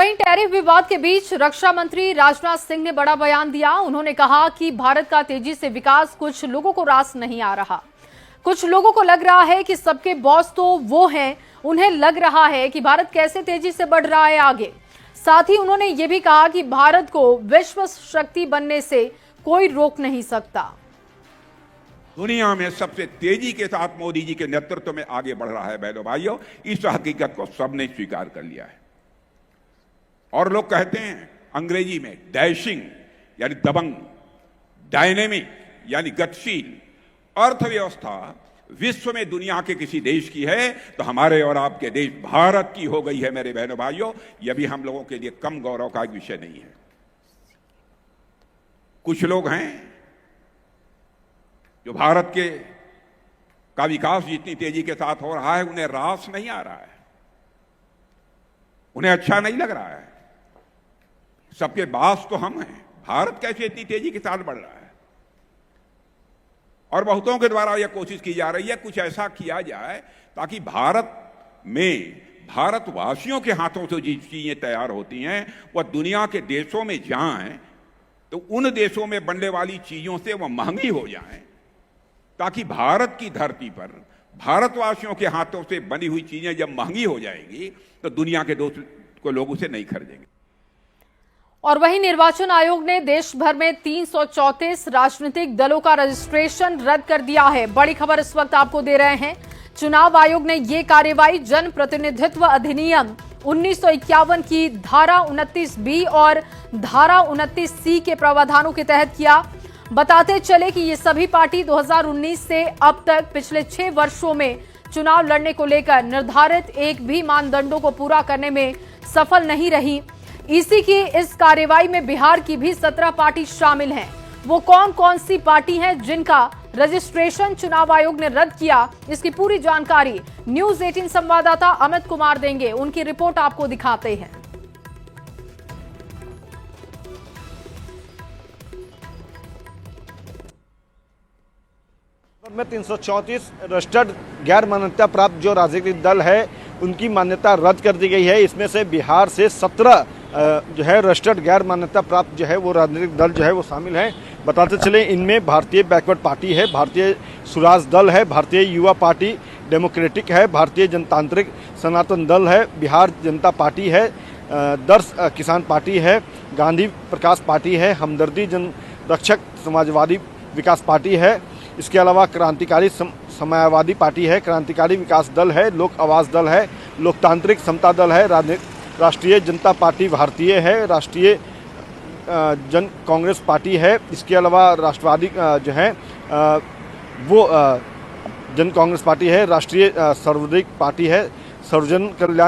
वहीं टैरिफ विवाद के बीच रक्षा मंत्री राजनाथ सिंह ने बड़ा बयान दिया। उन्होंने कहा कि भारत का तेजी से विकास कुछ लोगों को रास नहीं आ रहा। कुछ लोगों को लग रहा है कि सबके बॉस तो वो हैं, उन्हें लग रहा है कि भारत कैसे तेजी से बढ़ रहा है आगे। साथ ही उन्होंने ये भी कहा कि भारत को विश्व शक्ति बनने से कोई रोक नहीं सकता। दुनिया में सबसे तेजी के साथ मोदी जी के नेतृत्व में आगे बढ़ रहा है बहनों भाइयों, इस हकीकत को सबने स्वीकार कर लिया है। और लोग कहते हैं अंग्रेजी में डैशिंग यानी दबंग, डायनेमिक यानी गतिशील अर्थव्यवस्था विश्व में दुनिया के किसी देश की है तो हमारे और आपके देश भारत की हो गई है। मेरे बहनों भाइयों, यह भी हम लोगों के लिए कम गौरव का एक विषय नहीं है। कुछ लोग हैं जो भारत के का विकास जितनी तेजी के साथ हो रहा है उन्हें रास नहीं आ रहा है, उन्हें अच्छा नहीं लग रहा है। सबके बास तो हम हैं, भारत कैसे इतनी तेजी के साथ बढ़ रहा है। और बहुतों के द्वारा यह कोशिश की जा रही है कुछ ऐसा किया जाए ताकि भारत में भारतवासियों के हाथों से जो चीजें तैयार होती हैं वह दुनिया के देशों में जाएं तो उन देशों में बनने वाली चीजों से वह महंगी हो जाएं, ताकि भारत की धरती पर भारतवासियों के हाथों से बनी हुई चीजें जब महंगी हो जाएंगी तो दुनिया के दोस्त लोग उसे नहीं खरीदेंगे। और वहीं निर्वाचन आयोग ने देश भर में 334 राजनीतिक दलों का रजिस्ट्रेशन रद्द कर दिया है। बड़ी खबर इस वक्त आपको दे रहे हैं। चुनाव आयोग ने ये कार्रवाई जन प्रतिनिधित्व अधिनियम 1951 की धारा 29B और धारा 29C के प्रावधानों के तहत किया। बताते चले कि ये सभी पार्टी 2019 से अब तक पिछले 6 वर्षों में चुनाव लड़ने को लेकर निर्धारित एक भी मानदंडों को पूरा करने में सफल नहीं रही। इसी की इस कार्रवाई में बिहार की भी 17 पार्टी शामिल हैं। वो कौन कौन सी पार्टी हैं जिनका रजिस्ट्रेशन चुनाव आयोग ने रद्द किया, इसकी पूरी जानकारी न्यूज 18 संवाददाता अमित कुमार देंगे। उनकी रिपोर्ट आपको दिखाते हैं। में 334 रजिस्टर्ड गैर मान्यता प्राप्त जो राजनीतिक दल है उनकी मान्यता रद्द कर दी गई है। इसमें से बिहार से 17 जो है रजिस्टर्ड गैर मान्यता प्राप्त जो है वो राजनीतिक दल जो है वो शामिल हैं। बताते चले इनमें भारतीय बैकवर्ड पार्टी है, भारतीय स्वराज दल है, भारतीय युवा पार्टी डेमोक्रेटिक है, भारतीय जनतांत्रिक सनातन दल है, बिहार जनता पार्टी है, दर्श किसान पार्टी है, गांधी प्रकाश पार्टी है, हमदर्दी जन रक्षक समाजवादी विकास पार्टी है। इसके अलावा क्रांतिकारी समाजवादी पार्टी है, क्रांतिकारी विकास दल है, लोक आवाज दल है, लोकतांत्रिक समता दल है, राष्ट्रीय जनता पार्टी भारतीय है, राष्ट्रीय जन कांग्रेस पार्टी है। इसके अलावा राष्ट्रवादी जो है वो जन कांग्रेस पार्टी है, राष्ट्रीय सर्वोदय पार्टी है, सर्वजन कल्याण